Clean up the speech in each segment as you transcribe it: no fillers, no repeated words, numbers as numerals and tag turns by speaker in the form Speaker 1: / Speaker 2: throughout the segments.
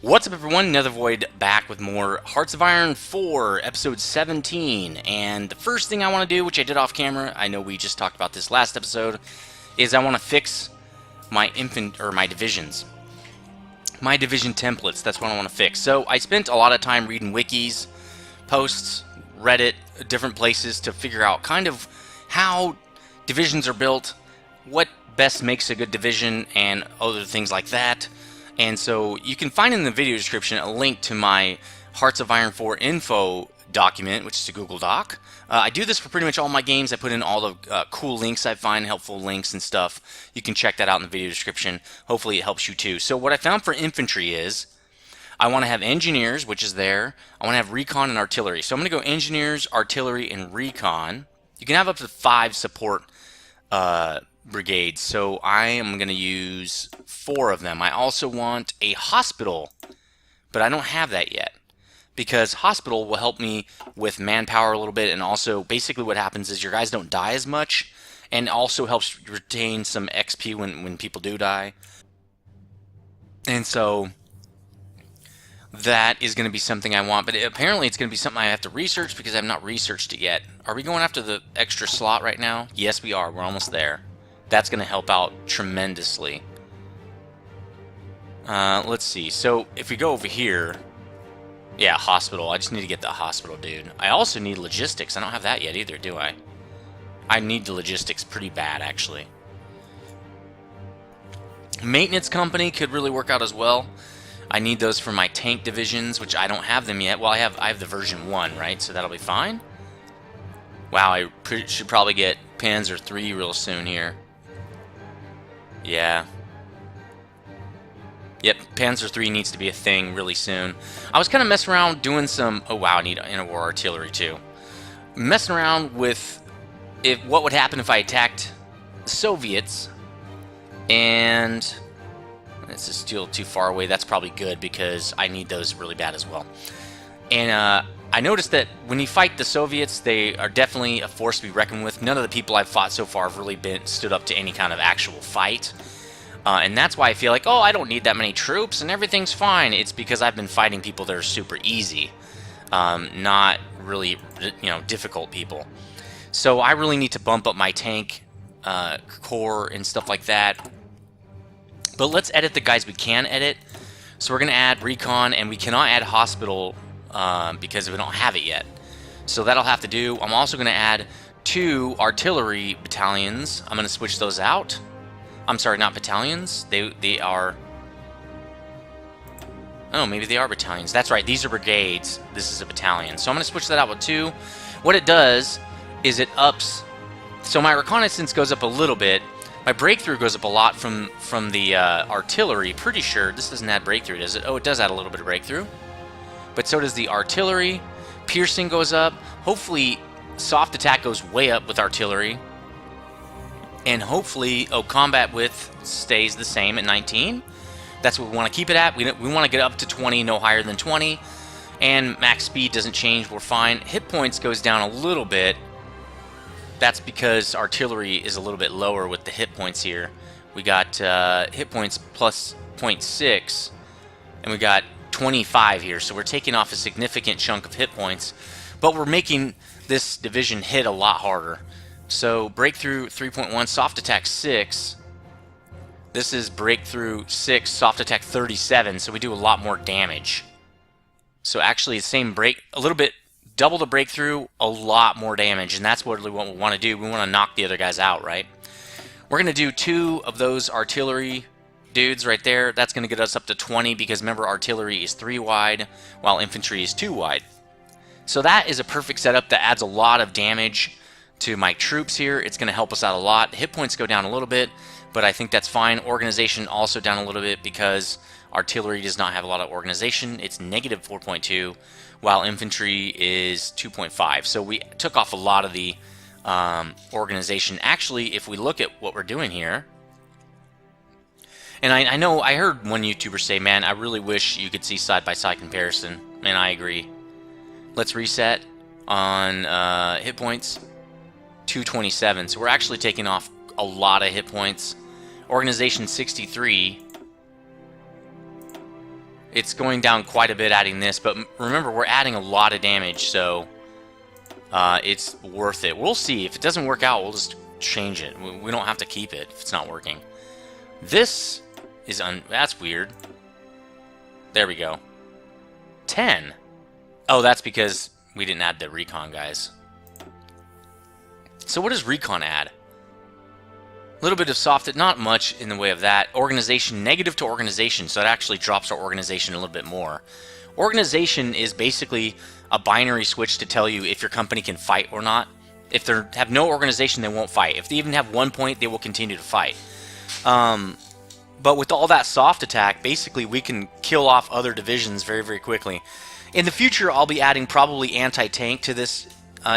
Speaker 1: What's up, everyone? Nethervvoid back with more Hearts of Iron 4, Episode 17. And the first thing I want to do, which I did off camera, I know we just talked about this last episode, is I want to fix my my divisions. My division templates, that's what I want to fix. So I spent a lot of time reading wikis, posts, Reddit, different places to figure out kind of how divisions are built, what best makes a good division, and other things like that. And so you can find in the video description a link to my Hearts of Iron 4 info document, which is a Google Doc. I do this for pretty much all my games. I put in all the cool links I find, helpful links and stuff. You can check that out in the video description. Hopefully it helps you too. So what I found for infantry is I want to have engineers, which is there. I want to have recon and artillery. So I'm going to go engineers, artillery, and recon. You can have up to 5 support brigades, so I am going to use 4 of them. I also want a hospital, but I don't have that yet, because hospital will help me with manpower a little bit, and also basically what happens is your guys don't die as much, and also helps retain some XP when people do die. And so that is going to be something I want, but apparently it's going to be something I have to research because I've not researched it yet. Are we going after the extra slot right now? Yes, we are. We're almost there. That's going to help out tremendously. Let's see. So if we go over here, yeah, hospital. I just need to get the hospital, dude. I also need logistics. I don't have that yet either, do I? I need the logistics pretty bad, actually. Maintenance company could really work out as well. I need those for my tank divisions, which I don't have them yet. Well, I have the version 1, right? So that'll be fine. Wow, I should probably get Panzer 3 real soon here. Yeah. Yep, Panzer 3 needs to be a thing really soon. I was kind of messing around doing some... Oh, wow, I need interwar artillery, too. Messing around with what would happen if I attacked the Soviets. And... this is still too far away. That's probably good, because I need those really bad as well. And I noticed that when you fight the Soviets, they are definitely a force to be reckoned with. None of the people I've fought so far have really stood up to any kind of actual fight. And that's why I feel like, oh, I don't need that many troops and everything's fine. It's because I've been fighting people that are super easy. Not really, difficult people. So I really need to bump up my tank core and stuff like that. But let's edit the guys we can edit. So we're going to add recon, and we cannot add hospital because we don't have it yet. So that'll have to do. I'm also going to add 2 artillery battalions. I'm going to switch those out. I'm sorry, not battalions. They are... Oh, maybe they are battalions. That's right, these are brigades. This is a battalion. So I'm going to switch that out with 2. What it does is it ups... So my reconnaissance goes up a little bit. My breakthrough goes up a lot from the artillery. Pretty sure this doesn't add breakthrough, does it? Oh, it does add a little bit of breakthrough. But so does the artillery. Piercing goes up. Hopefully, soft attack goes way up with artillery. And hopefully, combat width stays the same at 19. That's what we want to keep it at. We want to get up to 20, no higher than 20. And max speed doesn't change. We're fine. Hit points goes down a little bit. That's because artillery is a little bit lower with the hit points here. We got hit points plus 0.6, and we got 25 here, so we're taking off a significant chunk of hit points, but we're making this division hit a lot harder. So breakthrough 3.1, soft attack 6. This is breakthrough 6, soft attack 37, so we do a lot more damage. So actually the same a little bit, double the breakthrough, a lot more damage, and that's what we want to do. We want to knock the other guys out, right? We're going to do 2 of those artillery dudes right there. That's going to get us up to 20, because remember, artillery is 3 wide, while infantry is 2 wide. So that is a perfect setup that adds a lot of damage to my troops here. It's going to help us out a lot. Hit points go down a little bit, but I think that's fine. Organization also down a little bit, because artillery does not have a lot of organization. It's negative 4.2, while infantry is 2.5. So we took off a lot of the organization. Actually, if we look at what we're doing here, and I know I heard one YouTuber say, man, I really wish you could see side-by-side comparison, and I agree. Let's reset on hit points, 227. So we're actually taking off a lot of hit points. Organization 63. it's going down quite a bit adding this, but remember, we're adding a lot of damage, so it's worth it. We'll see. If it doesn't work out, we'll just change it. We don't have to keep it if it's not working. This is that's weird. There we go. 10. Oh, that's because we didn't add the recon guys. So what does recon add? A little bit of soft, not much in the way of that. Organization, negative to organization, so it actually drops our organization a little bit more. Organization is basically a binary switch to tell you if your company can fight or not. If they have no organization, they won't fight. If they even have 1 point, they will continue to fight. But with all that soft attack, basically we can kill off other divisions very, very quickly. In the future, I'll be adding probably anti-tank to this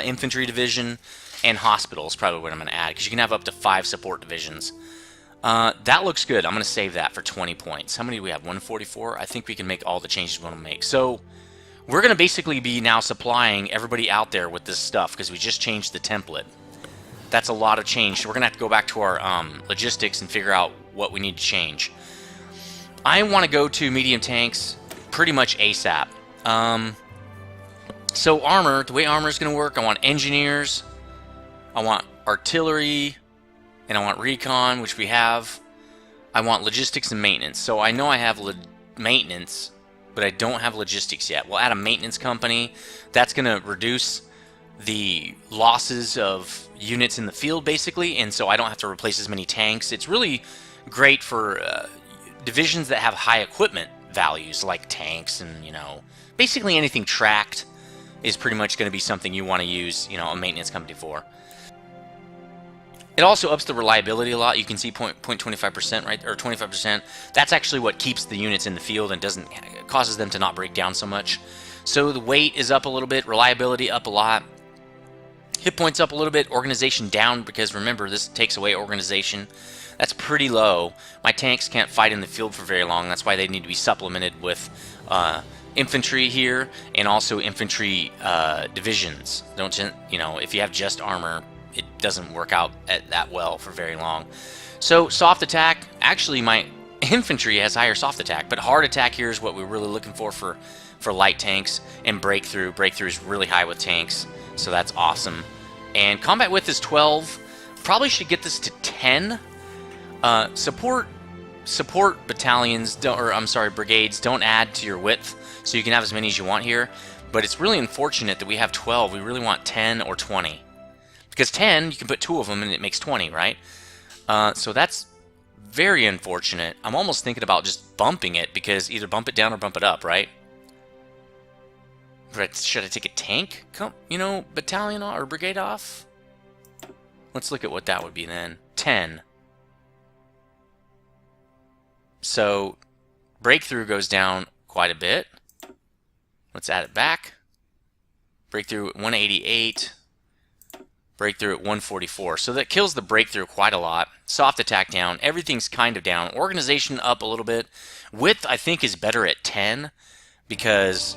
Speaker 1: infantry division, and hospital is probably what I'm going to add, because you can have up to 5 support divisions. That looks good. I'm going to save that for 20 points. How many do we have? 144? I think we can make all the changes we want to make. So we're going to basically be now supplying everybody out there with this stuff, because we just changed the template. That's a lot of change. So we're going to have to go back to our logistics and figure out what we need to change. I want to go to medium tanks pretty much ASAP. So armor, the way armor is going to work, I want engineers, I want artillery, and I want recon, which we have. I want logistics and maintenance. So I know I have maintenance, but I don't have logistics yet. We'll add a maintenance company. That's going to reduce the losses of units in the field, basically, and so I don't have to replace as many tanks. It's really great for divisions that have high equipment values, like tanks and, you know, basically anything tracked is pretty much going to be something you want to use, you know, a maintenance company for. It also ups the reliability a lot. You can see 0.25%, right, or 25%. That's actually what keeps the units in the field and causes them to not break down so much. So the weight is up a little bit, reliability up a lot. Hit points up a little bit, organization down, because remember, this takes away organization. That's pretty low. My tanks can't fight in the field for very long. That's why they need to be supplemented with infantry here, and also infantry divisions. Don't you know? If you have just armor, it doesn't work out that well for very long. So soft attack. Actually, my infantry has higher soft attack, but hard attack here is what we're really looking for light tanks. And breakthrough. Breakthrough is really high with tanks. So that's awesome. And combat width is 12. Probably should get this to 10. Support battalions, brigades don't add to your width, so you can have as many as you want here. But it's really unfortunate that we have 12. We really want 10 or 20. Because 10, you can put 2 of them and it makes 20, right? So that's very unfortunate. I'm almost thinking about just bumping it, because either bump it down or bump it up, right? Should I take a tank, battalion or brigade off? Let's look at what that would be then. 10. So breakthrough goes down quite a bit. Let's add it back. Breakthrough at 188. Breakthrough at 144. So that kills the breakthrough quite a lot. Soft attack down. Everything's kind of down. Organization up a little bit. Width, I think, is better at 10, because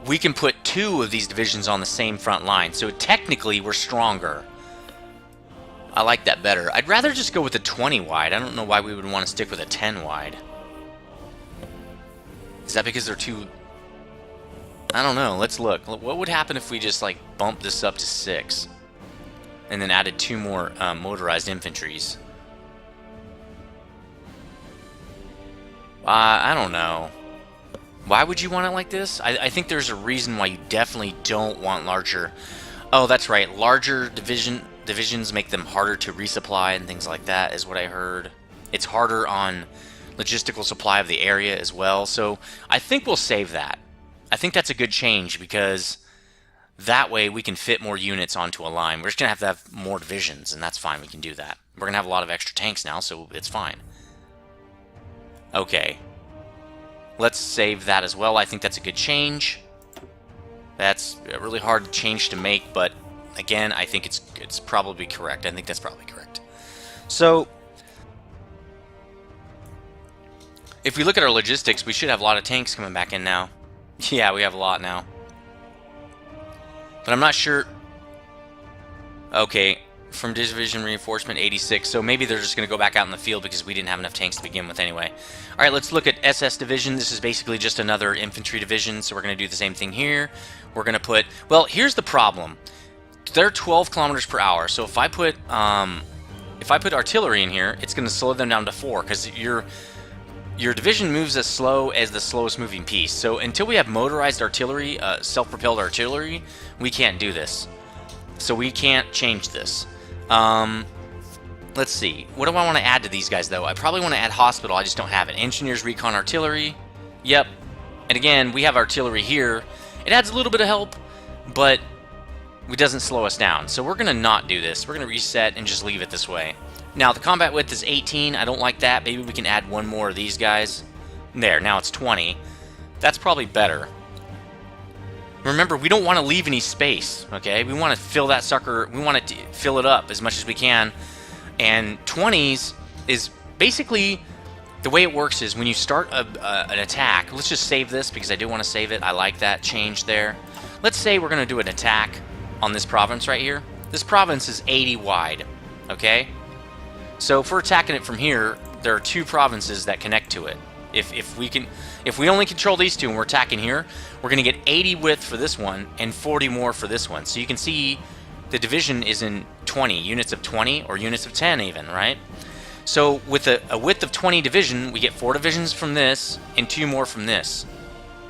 Speaker 1: we can put 2 of these divisions on the same front line. So technically, we're stronger. I like that better. I'd rather just go with a 20 wide. I don't know why we would want to stick with a 10 wide. Is that because they're too... I don't know. Let's look. What would happen if we just, like, bumped this up to 6? And then added 2 more motorized infantries? I don't know. Why would you want it like this? I think there's a reason why you definitely don't want larger... Oh, that's right. Larger divisions make them harder to resupply and things like that, is what I heard. It's harder on logistical supply of the area as well. So I think we'll save that. I think that's a good change, because that way we can fit more units onto a line. We're just going to have more divisions, and that's fine. We can do that. We're going to have a lot of extra tanks now, so it's fine. Okay. Let's save that as well. I think that's a good change. That's a really hard change to make, but again, I think it's probably correct. I think that's probably correct. So if we look at our logistics, we should have a lot of tanks coming back in now. Yeah, we have a lot now. But I'm not sure. Okay, from division reinforcement 86, so maybe they're just going to go back out in the field because we didn't have enough tanks to begin with anyway. Alright, let's look at SS division. This is basically just another infantry division, so we're going to do the same thing here. We're going to put, well, here's the problem. They're 12 kilometers per hour, so if I put artillery in here, it's going to slow them down to 4, because your division moves as slow as the slowest moving piece. So until we have motorized artillery, self-propelled artillery, we can't do this. So we can't change this. Let's see. What do I want to add to these guys, though? I probably want to add hospital. I just don't have it. Engineers, recon, artillery. Yep. And again, we have artillery here. It adds a little bit of help, but it doesn't slow us down. So we're going to not do this. We're going to reset and just leave it this way. Now, the combat width is 18. I don't like that. Maybe we can add one more of these guys. There. Now it's 20. That's probably better. Remember, we don't want to leave any space, okay? We want to fill that sucker, we want to fill it up as much as we can. And 20s is basically, the way it works is when you start an attack, let's just save this because I do want to save it. I like that change there. Let's say we're going to do an attack on this province right here. This province is 80 wide, okay? So if we're attacking it from here, there are 2 provinces that connect to it. If we only control these 2 and we're attacking here, we're going to get 80 width for this one and 40 more for this one. So you can see the division is in 20, units of 20 or units of 10 even, right? So with a width of 20 division, we get 4 divisions from this and 2 more from this.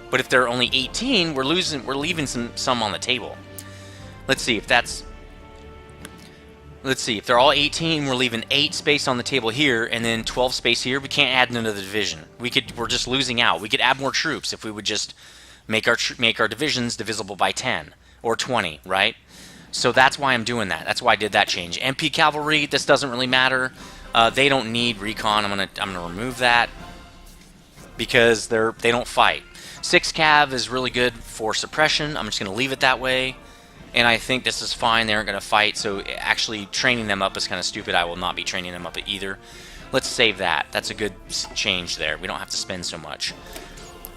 Speaker 1: But if they're only 18, we're leaving some on the table. Let's see if that's... Let's see, if they're all 18, we're leaving 8 space on the table here, and then 12 space here. We can't add another division. We're just losing out. We could add more troops if we would just make our divisions divisible by 10 or 20, right? So that's why I'm doing that. That's why I did that change. MP cavalry, this doesn't really matter. They don't need recon. I'm gonna remove that because they don't fight. 6 cav is really good for suppression. I'm just gonna leave it that way. And I think this is fine. They aren't going to fight, so actually training them up is kind of stupid. I will not be training them up either. Let's save that. That's a good change there. We don't have to spend so much.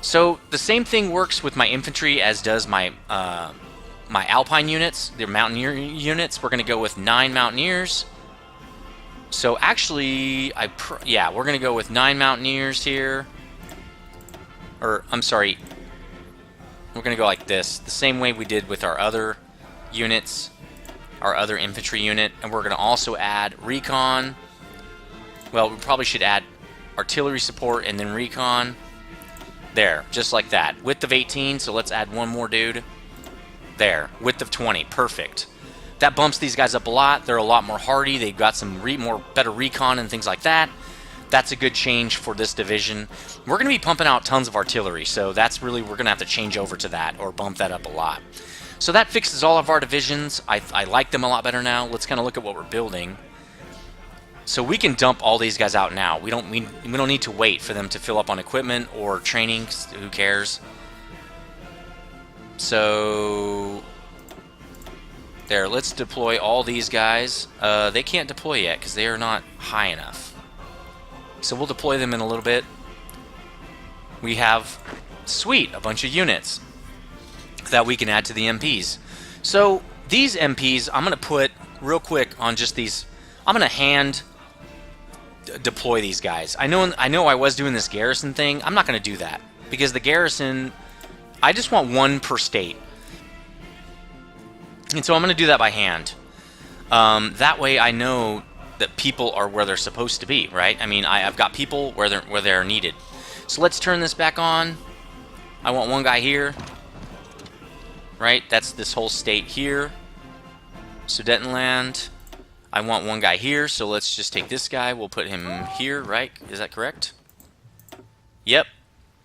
Speaker 1: So the same thing works with my infantry as does my my Alpine units, their Mountaineer units. We're going to go with 9 Mountaineers. So actually, yeah, we're going to go with 9 Mountaineers here. Or, I'm sorry, we're going to go like this, the same way we did with our other units, our other infantry unit, and we're going to also add recon. Well, we probably should add artillery support and then recon. There, just like that. Width of 18, so let's add one more dude. There, width of 20, perfect. That bumps these guys up a lot. They're a lot more hardy. They've got some better recon and things like that. That's a good change for this division. We're going to be pumping out tons of artillery, so that's really, we're going to have to change over to that or bump that up a lot. So that fixes all of our divisions. I like them a lot better now. Let's kind of look at what we're building. So we can dump all these guys out now. We don't need to wait for them to fill up on equipment or training. Who cares? So there, let's deploy all these guys. They can't deploy yet because they are not high enough. So we'll deploy them in a little bit. We have, sweet, a bunch of units that we can add to the MPs. So these MPs, I'm going to put real quick on just these. I'm going to hand deploy these guys. I know I was doing this garrison thing. I'm not going to do that because the garrison, I just want 1 per state. And so I'm going to do that by hand. That way I know that people are where they're supposed to be, right? I mean, I've got people where they're needed. So let's turn this back on. I want 1 guy here. Right? That's this whole state here. Sudetenland. I want 1 guy here, so let's just take this guy. We'll put him here, right? Is that correct? Yep.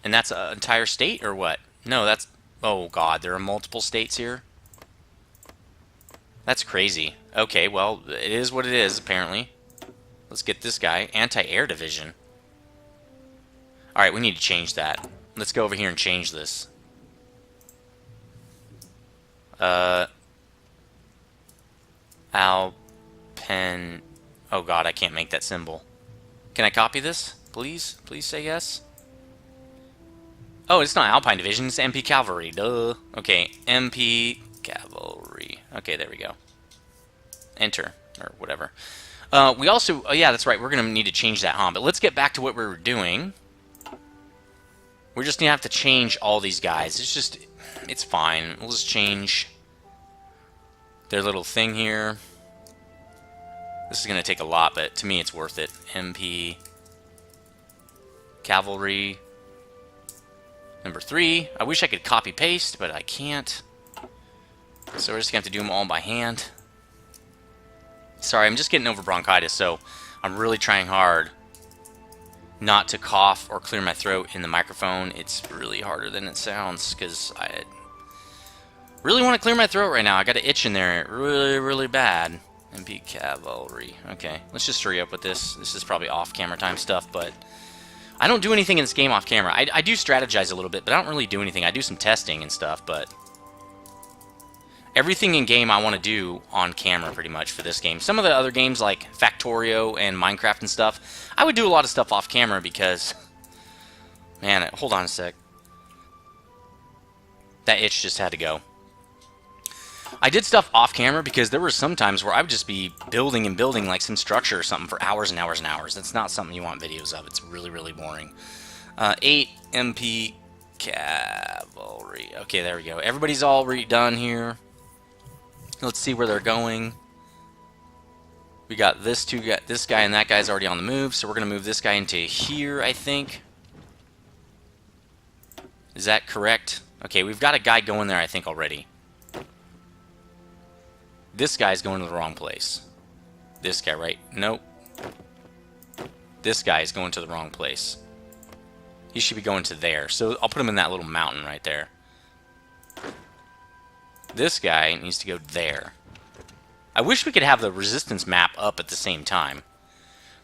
Speaker 1: And that's an entire state, or what? No, that's... Oh, God, there are multiple states here. That's crazy. Okay, well, it is what it is, apparently. Let's get this guy. Anti-air division. Alright, we need to change that. Let's go over here and change this. Alpen... Oh god, I can't make that symbol. Can I copy this? Please? Please say yes? Oh, it's not Alpine Division, it's MP Cavalry. Duh. Okay, MP Cavalry. Okay, there we go. Enter. or whatever. We also, oh yeah, that's right, we're going to need to change that, huh? But let's get back to what we were doing. We're just going to have to change all these guys. It's fine. We'll just change their little thing here. This is going to take a lot, but to me it's worth it. MP, Cavalry, number 3. I wish I could copy paste, but I can't. So we're just going to have to do them all by hand. Sorry, I'm just getting over bronchitis, so I'm really trying hard not to cough or clear my throat in the microphone. It's really harder than it sounds, because I really want to clear my throat right now. I got an itch in there really, really bad. MP Cavalry. Okay, let's just hurry up with this. This is probably off-camera time stuff, but I don't do anything in this game off-camera. I do strategize a little bit, but I don't really do anything. I do some testing and stuff, but everything in game I want to do on camera pretty much for this game. Some of the other games like Factorio and Minecraft and stuff, I would do a lot of stuff off camera because, man, hold on a sec. That itch just had to go. I did stuff off camera because there were some times where I would just be building and building like some structure or something for hours and hours and hours. That's not something you want videos of. It's really, really boring. 8 MP Cavalry. Okay, there we go. Everybody's all done here. Let's see where they're going. We got this guy and that guy's already on the move, so we're going to move this guy into here, I think. Is that correct? Okay, we've got a guy going there, I think, already. This guy's going to the wrong place. This guy, right? Nope. This guy is going to the wrong place. He should be going to there. So I'll put him in that little mountain right there. This guy needs to go there. I wish we could have the resistance map up at the same time.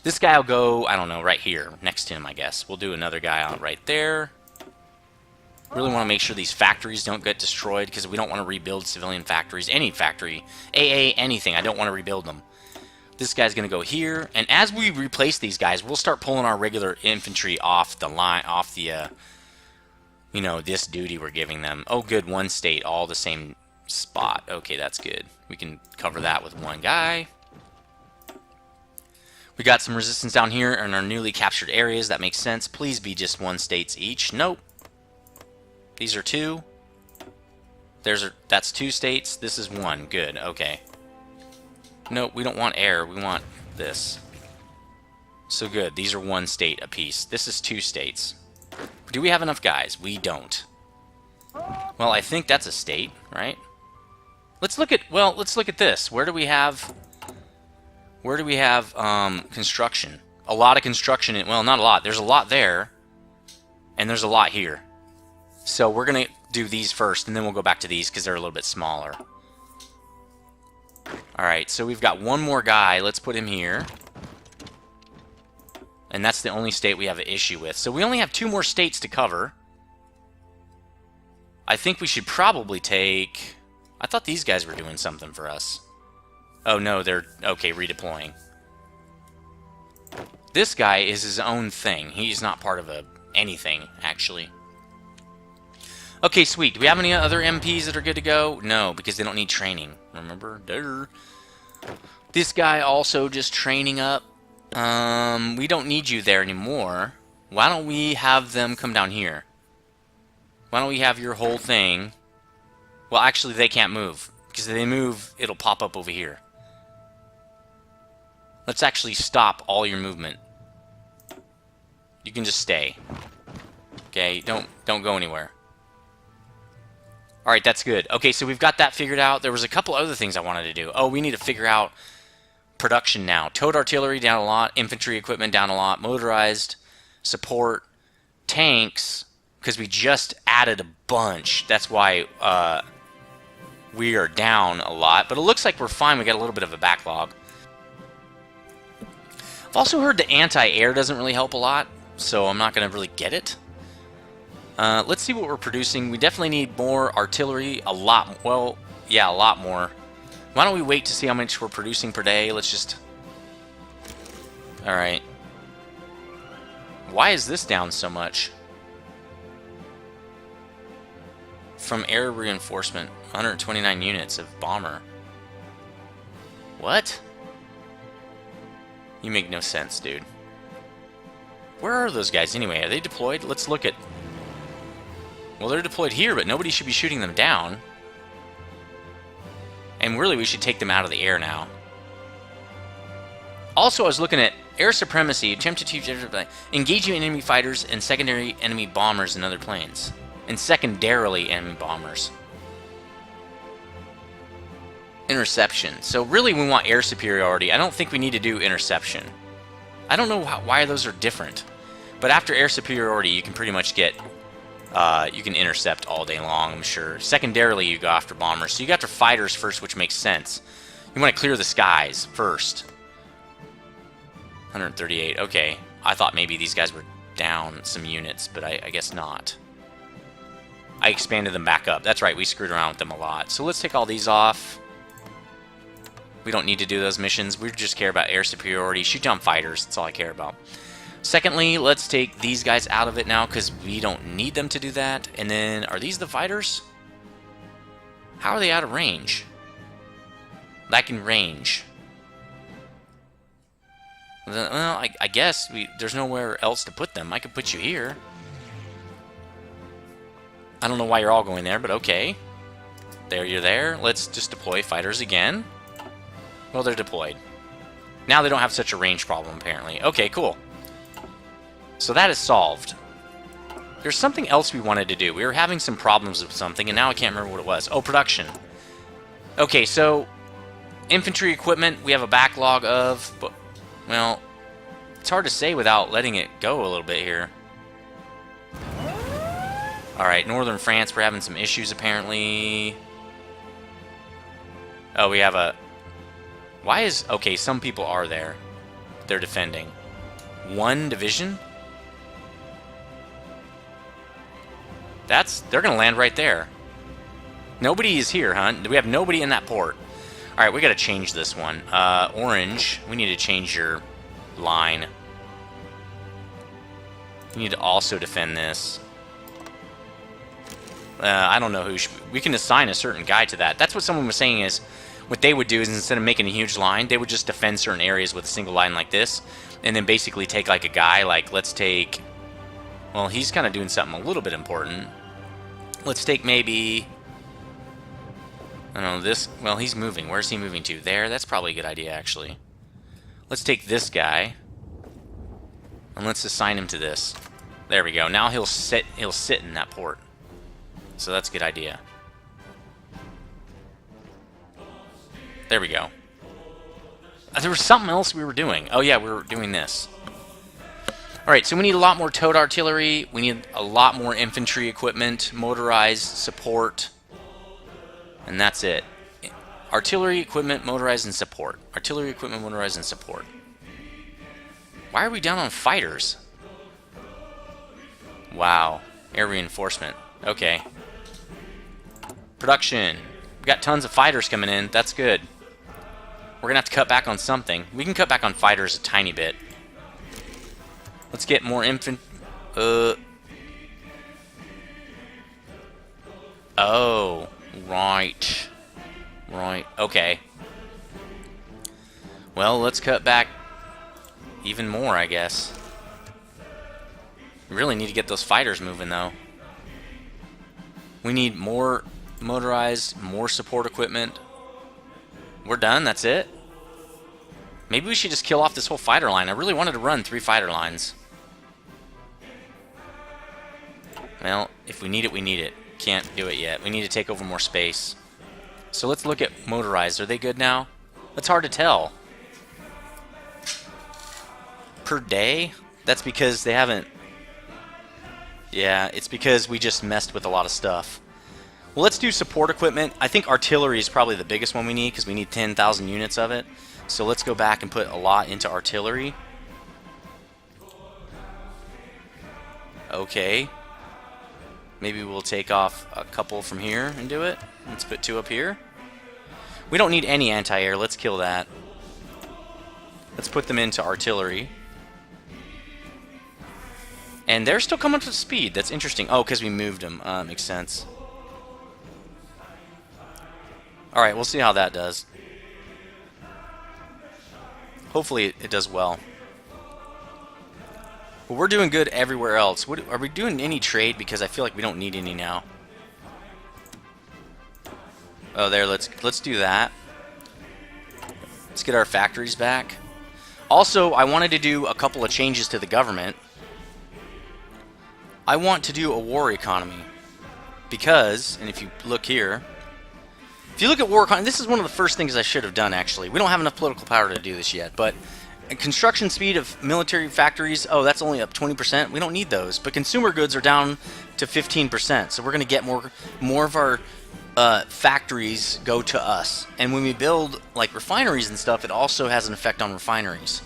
Speaker 1: This guy will go, I don't know, right here, next to him, I guess. We'll do another guy out right there. Really want to make sure these factories don't get destroyed, because we don't want to rebuild civilian factories. Any factory, AA, anything. I don't want to rebuild them. This guy's going to go here, and as we replace these guys, we'll start pulling our regular infantry off the line, off the, you know, this duty we're giving them. Oh, good, one state, all the same spot. Okay, that's good. We can cover that with one guy. We got some resistance down here in our newly captured areas. That makes sense. Please be just 1 states each. Nope. These are 2. That's 2 states. This is 1. Good. Okay. Nope, we don't want air. We want this. So good. These are 1 state apiece. This is 2 states. Do we have enough guys? We don't. Well, I think that's a state, right? Let's look at this. Where do we have construction? A lot of construction. Well, not a lot. There's a lot there, and there's a lot here. So we're going to do these first, and then we'll go back to these because they're a little bit smaller. Alright, so we've got one more guy. Let's put him here. And that's the only state we have an issue with. So we only have 2 more states to cover. I think we should probably take... I thought these guys were doing something for us. Oh no, they're... Okay, redeploying. This guy is his own thing. He's not part of anything, actually. Okay, sweet. Do we have any other MPs that are good to go? No, because they don't need training. Remember? Durr. This guy also just training up. We don't need you there anymore. Why don't we have them come down here? Why don't we have your whole thing... Well, actually, they can't move. Because if they move, it'll pop up over here. Let's actually stop all your movement. You can just stay. Okay, don't go anywhere. Alright, that's good. Okay, so we've got that figured out. There was a couple other things I wanted to do. Oh, we need to figure out production now. Towed artillery down a lot. Infantry equipment down a lot. Motorized. Support. Tanks. Because we just added a bunch. That's why... we are down a lot, but it looks like we're fine. We got a little bit of a backlog. I've also heard the anti-air doesn't really help a lot, so I'm not going to really get it. Let's see what we're producing. We definitely need more artillery, a lot. Well, yeah, a lot more. Why don't we wait to see how much we're producing per day? Let's just... Alright. Why is this down so much? From air reinforcement, 129 units of bomber. What? You make no sense, dude. Where are those guys anyway? Are they deployed? Let's look at... Well, they're deployed here, but nobody should be shooting them down. And really, we should take them out of the air now. Also, I was looking at air supremacy, attempt to achieve engaging enemy fighters and secondary enemy bombers and other planes. And secondarily enemy bombers. Interception. So really, we want air superiority. I don't think we need to do interception. I don't know why those are different. But after air superiority, you can pretty much get... you can intercept all day long, I'm sure. Secondarily, you go after bombers. So you go after fighters first, which makes sense. You want to clear the skies first. 138. Okay. I thought maybe these guys were down some units, but I guess not. I expanded them back up. That's right, we screwed around with them a lot. So let's take all these off. We don't need to do those missions. We just care about air superiority. Shoot down fighters. That's all I care about. Secondly, let's take these guys out of it now because we don't need them to do that. And then, are these the fighters? How are they out of range? Lacking range. Well, I guess there's nowhere else to put them. I could put you here. I don't know why you're all going there, but okay. There, you're there. Let's just deploy fighters again. Well, they're deployed. Now they don't have such a range problem, apparently. Okay, cool. So that is solved. There's something else we wanted to do. We were having some problems with something, and now I can't remember what it was. Oh, production. Okay, so infantry equipment we have a backlog of, but, well, it's hard to say without letting it go a little bit here. Alright, northern France, we're having some issues, apparently. Oh, we have a... Why is... Okay, some people are there. They're defending. One division? They're going to land right there. Nobody is here, huh? We have nobody in that port. Alright, we got to change this one. Orange, we need to change your line. We need to also defend this. I don't know who we can assign a certain guy to that. That's what someone was saying is, what they would do is instead of making a huge line, they would just defend certain areas with a single line like this, and then basically take like a guy, like let's take, well, he's kind of doing something a little bit important. Let's take maybe, I don't know, this, well, he's moving. Where's he moving to? There, that's probably a good idea, actually. Let's take this guy, and let's assign him to this. There we go. Now he'll sit in that port. So that's a good idea. There we go. There was something else we were doing. Oh yeah, we were doing this. Alright, so we need a lot more towed artillery. We need a lot more infantry equipment, motorized support. And that's it. Artillery equipment, motorized, and support. Artillery equipment, motorized, and support. Why are we down on fighters? Wow. Air reinforcement. Okay. Production. We got tons of fighters coming in. That's good. We're going to have to cut back on something. We can cut back on fighters a tiny bit. Let's get more Oh. Right. Right. Okay. Well, let's cut back even more, I guess. We really need to get those fighters moving, though. We need more motorized, more support equipment. We're done, that's it? Maybe we should just kill off this whole fighter line. I really wanted to run 3 fighter lines. Well, if we need it, we need it. Can't do it yet. We need to take over more space. So let's look at motorized. Are they good now? That's hard to tell. Per day? That's because they haven't... Yeah, it's because we just messed with a lot of stuff. Well, let's do support equipment. I think artillery is probably the biggest one we need because we need 10,000 units of it. So let's go back and put a lot into artillery. Okay. Maybe we'll take off a couple from here and do it. Let's put 2 up here. We don't need any anti-air. Let's kill that. Let's put them into artillery. And they're still coming up to speed. That's interesting. Oh, because we moved them. Makes sense. Alright, we'll see how that does. Hopefully it does well. But we're doing good everywhere else. Are we doing any trade? Because I feel like we don't need any now. Oh, there. Let's do that. Let's get our factories back. Also, I wanted to do a couple of changes to the government. I want to do a war economy. Because, and if you look here, if you look at war economy, this is one of the first things I should have done, actually. We don't have enough political power to do this yet, but construction speed of military factories, oh, that's only up 20%. We don't need those. But consumer goods are down to 15%, so we're going to get more of our factories go to us. And when we build like refineries and stuff, it also has an effect on refineries.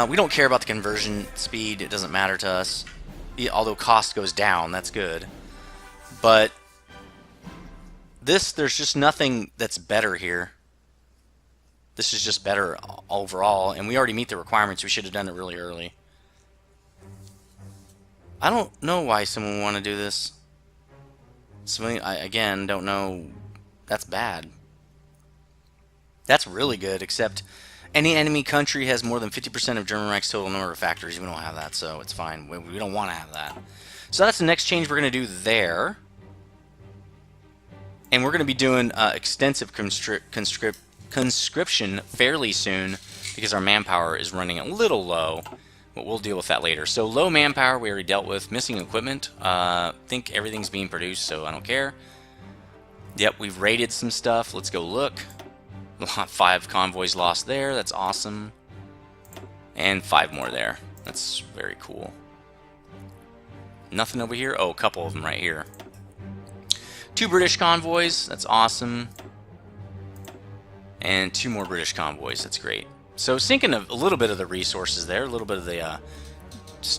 Speaker 1: We don't care about the conversion speed. It doesn't matter to us. Although cost goes down, that's good. But there's just nothing that's better here. This is just better overall, and we already meet the requirements. We should have done it really early. I don't know why someone would want to do this. I, again, don't know. That's bad. That's really good, except any enemy country has more than 50% of German Reich's total number of factories. We don't have that, so it's fine. We don't want to have that. So that's the next change we're going to do there. And we're going to be doing extensive conscription fairly soon because our manpower is running a little low. But we'll deal with that later. So low manpower we already dealt with. Missing equipment. Think everything's being produced, so I don't care. Yep, we've raided some stuff. Let's go look. 5 convoys lost there. That's awesome. And 5 more there. That's very cool. Nothing over here? Oh, a couple of them right here. 2 British convoys. That's awesome. And 2 more British convoys. That's great. So sinking a little bit of the resources there, a little bit of the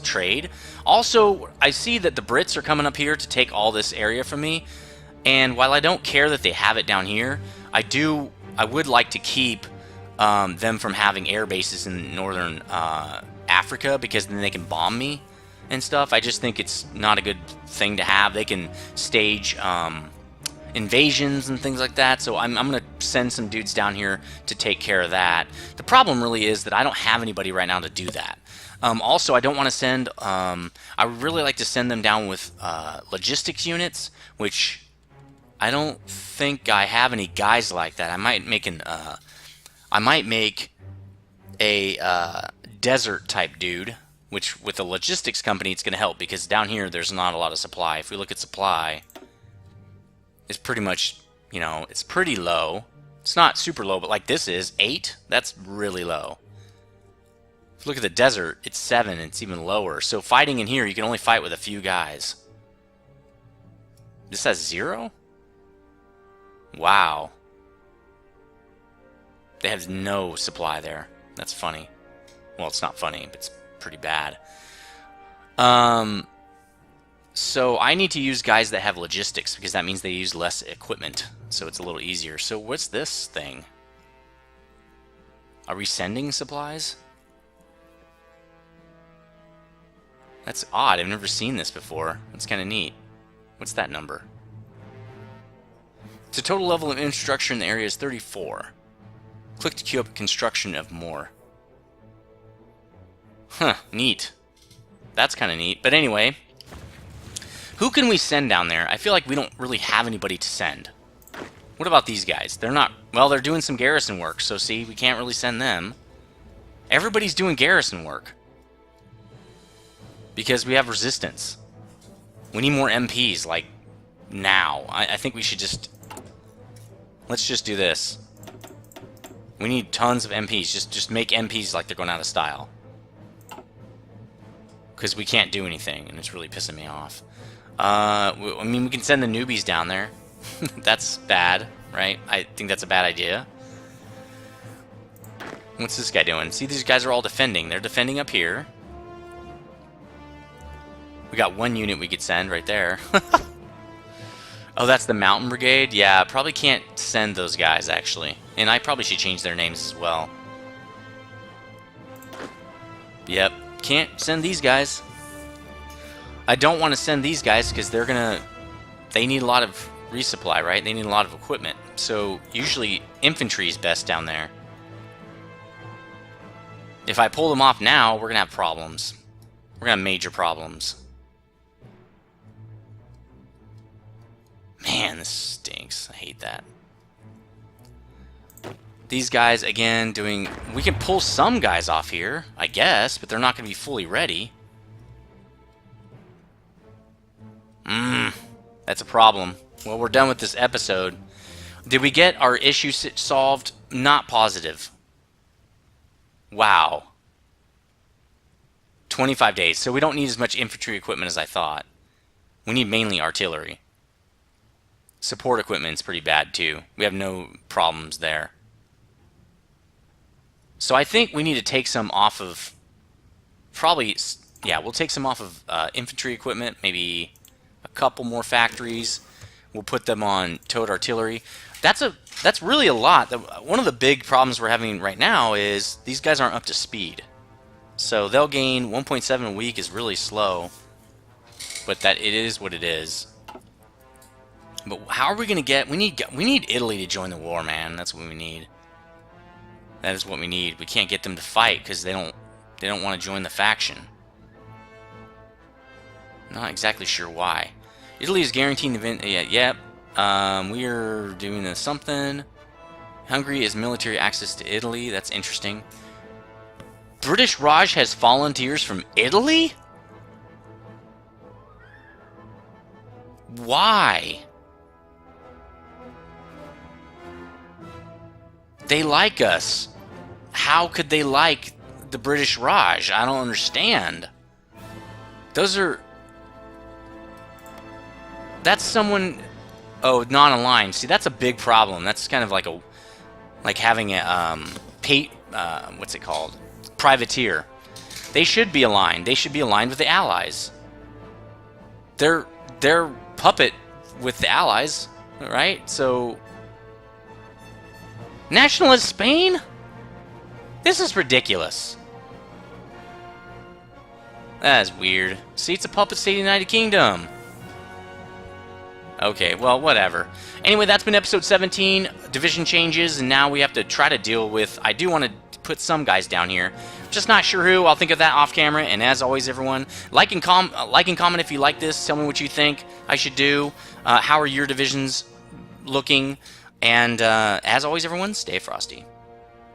Speaker 1: trade. Also, I see that the Brits are coming up here to take all this area from me. And while I don't care that they have it down here, I would like to keep them from having air bases in northern Africa, because then they can bomb me and stuff. I just think it's not a good thing to have. They can stage invasions and things like that, so I'm going to send some dudes down here to take care of that. The problem really is that I don't have anybody right now to do that. Also, I don't want to send, I would really like to send them down with logistics units, which I don't think I have any guys like that. I might make a desert type dude, which with a logistics company it's going to help, because down here there's not a lot of supply. If we look at supply, it's pretty much, you know, it's pretty low. It's not super low, but like this is 8. That's really low. If you look at the desert, it's 7. It's even lower. So fighting in here, you can only fight with a few guys. This has 0? Wow. They have no supply there. That's funny. Well, it's not funny, but it's pretty bad. So I need to use guys that have logistics, because that means they use less equipment, so it's a little easier. So what's this thing? Are we sending supplies? That's odd. I've never seen this before. That's kind of neat. What's that number? The total level of infrastructure in the area is 34. Click to queue up construction of more. Huh, neat. That's kind of neat. But anyway, who can we send down there? I feel like we don't really have anybody to send. What about these guys? They're not... Well, they're doing some garrison work, so see, we can't really send them. Everybody's doing garrison work. Because we have resistance. We need more MPs, like, now. I think we should just... Let's just do this. We need tons of MPs. Just make MPs like they're going out of style. Because we can't do anything, and it's really pissing me off. I mean, we can send the newbies down there. That's bad, right? I think that's a bad idea. What's this guy doing? See, these guys are all defending. They're defending up here. We got 1 unit we could send right there. Oh, that's the Mountain Brigade? Yeah, probably can't send those guys, actually. And I probably should change their names as well. Yep, can't send these guys. I don't want to send these guys because they're gonna... They need a lot of resupply, right? They need a lot of equipment. So, usually, infantry is best down there. If I pull them off now, we're going to have problems. We're going to have major problems. Man, this stinks. I hate that. These guys, again, doing... We can pull some guys off here, I guess, but they're not going to be fully ready. That's a problem. Well, we're done with this episode. Did we get our issue solved? Not positive. Wow. 25 days. So we don't need as much infantry equipment as I thought. We need mainly artillery. Support equipment's pretty bad too. We have no problems there. So I think we need to take some off of... Probably... Yeah, we'll take some off of infantry equipment. Maybe a couple more factories. We'll put them on towed artillery. That's really a lot. One of the big problems we're having right now is these guys aren't up to speed. So they'll gain 1.7 a week is really slow. But that it is what it is. But how are we going to get... We need Italy to join the war, man. That's what we need. That is what we need. We can't get them to fight because they don't want to join the faction. Not exactly sure why. Italy is guaranteeing the event. Yeah, yep. We are doing something. Hungary is military access to Italy. That's interesting. British Raj has volunteers from Italy? Why? They like us. How could they like the British Raj? I don't understand. Those are... That's someone... Oh, non-aligned. See, that's a big problem. That's kind of like a... Like having a... what's it called? Privateer. They should be aligned. They should be aligned with the Allies. They're puppet with the Allies, right? So... Nationalist Spain? This is ridiculous. That is weird. See, it's a puppet state of the United Kingdom. Okay, well, whatever. Anyway, that's been episode 17. Division changes, and now we have to try to deal with... I do want to put some guys down here. Just not sure who. I'll think of that off camera. And as always, everyone, like and comment if you like this. Tell me what you think I should do. How are your divisions looking? And as always, everyone, stay frosty.